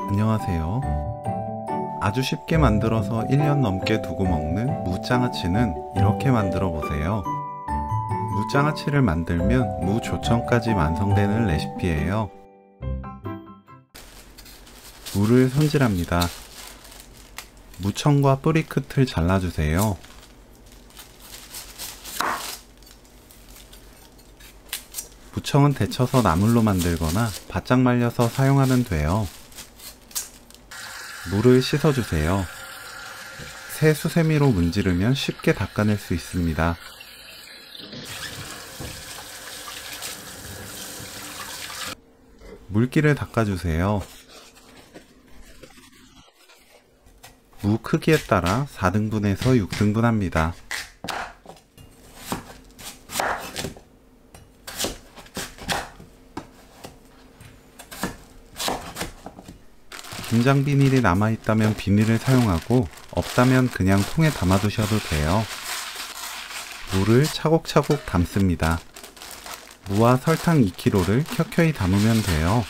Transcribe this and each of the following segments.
안녕하세요. 아주 쉽게 만들어서 1년 넘게 두고 먹는 무장아찌는 이렇게 만들어 보세요. 무장아찌를 만들면 무조청까지 완성되는 레시피예요. 무를 손질합니다. 무청과 뿌리 끝을 잘라주세요. 무청은 데쳐서 나물로 만들거나 바짝 말려서 사용하면 돼요. 무를 씻어주세요. 새 수세미로 문지르면 쉽게 닦아낼 수 있습니다. 물기를 닦아주세요. 무 크기에 따라 4등분에서 6등분 합니다. 김장 비닐이 남아있다면 비닐을 사용하고 없다면 그냥 통에 담아두셔도 돼요. 무를 차곡차곡 담습니다. 무와 설탕 2kg를 켜켜이 담으면 돼요.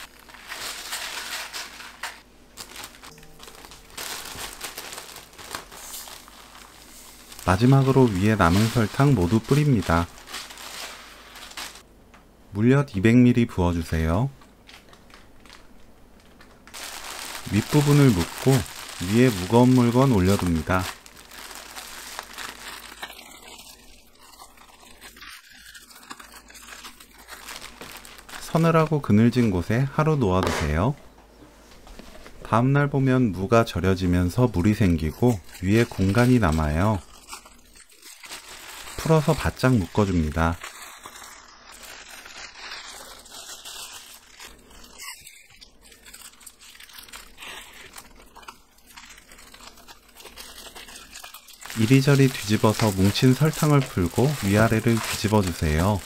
마지막으로 위에 남은 설탕 모두 뿌립니다. 물엿 200ml 부어주세요. 윗부분을 묻고 위에 무거운 물건 올려둡니다. 서늘하고 그늘진 곳에 하루 놓아두세요. 다음날 보면 무가 절여지면서 물이 생기고 위에 공간이 남아요. 풀어서 바짝 묶어줍니다. 이리저리 뒤집어서 뭉친 설탕을 풀고 위아래를 뒤집어 주세요.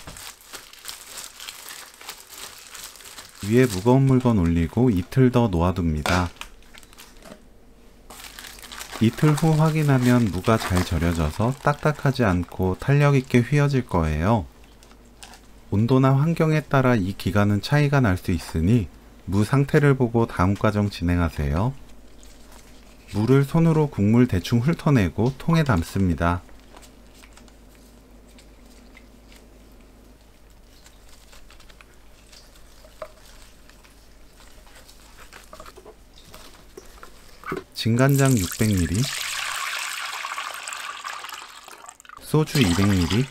위에 무거운 물건 올리고 이틀 더 놓아둡니다. 이틀 후 확인하면 무가 잘 절여져서 딱딱하지 않고 탄력있게 휘어질 거예요. 온도나 환경에 따라 이 기간은 차이가 날 수 있으니 무 상태를 보고 다음 과정 진행하세요. 무를 손으로 국물 대충 훑어내고 통에 담습니다. 진간장 600ml, 소주 200ml,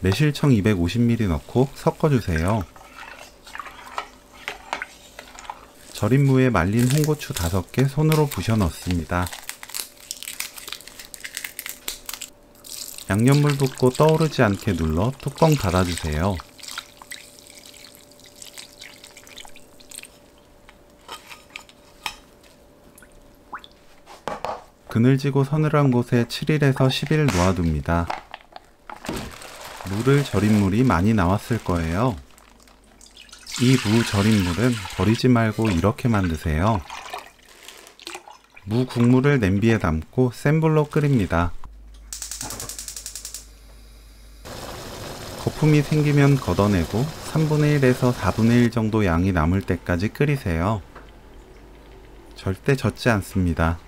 매실청 250ml 넣고 섞어주세요. 절인 무에 말린 홍고추 5개 손으로 부셔 넣습니다. 양념물 붓고 떠오르지 않게 눌러 뚜껑 닫아주세요. 그늘지고 서늘한 곳에 7일에서 10일 놓아둡니다. 무를 절인 물이 많이 나왔을 거예요. 이 무 절인 물은 버리지 말고 이렇게 만드세요. 무 국물을 냄비에 담고 센 불로 끓입니다. 거품이 생기면 걷어내고 3분의 1에서 4분의 1 정도 양이 남을 때까지 끓이세요. 절대 젖지 않습니다.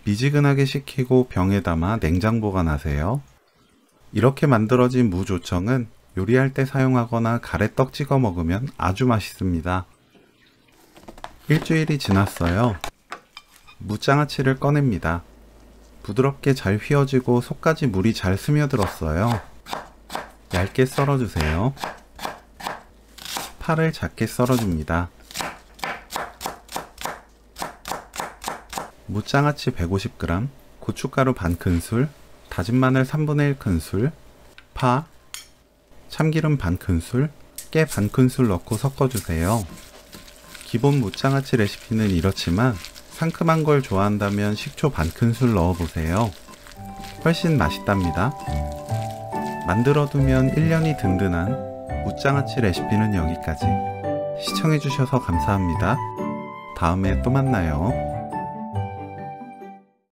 미지근하게 식히고 병에 담아 냉장 보관하세요. 이렇게 만들어진 무조청은 요리할 때 사용하거나 가래떡 찍어 먹으면 아주 맛있습니다. 일주일이 지났어요. 무장아찌를 꺼냅니다. 부드럽게 잘 휘어지고 속까지 물이 잘 스며들었어요. 얇게 썰어주세요. 파를 작게 썰어줍니다. 무장아찌 150g, 고춧가루 반큰술, 다진 마늘 3분의 1큰술, 파, 참기름 반큰술, 깨 반큰술 넣고 섞어주세요. 기본 무장아찌 레시피는 이렇지만 상큼한 걸 좋아한다면 식초 반큰술 넣어보세요. 훨씬 맛있답니다. 만들어두면 1년이 든든한 무장아찌 레시피는 여기까지. 시청해주셔서 감사합니다. 다음에 또 만나요.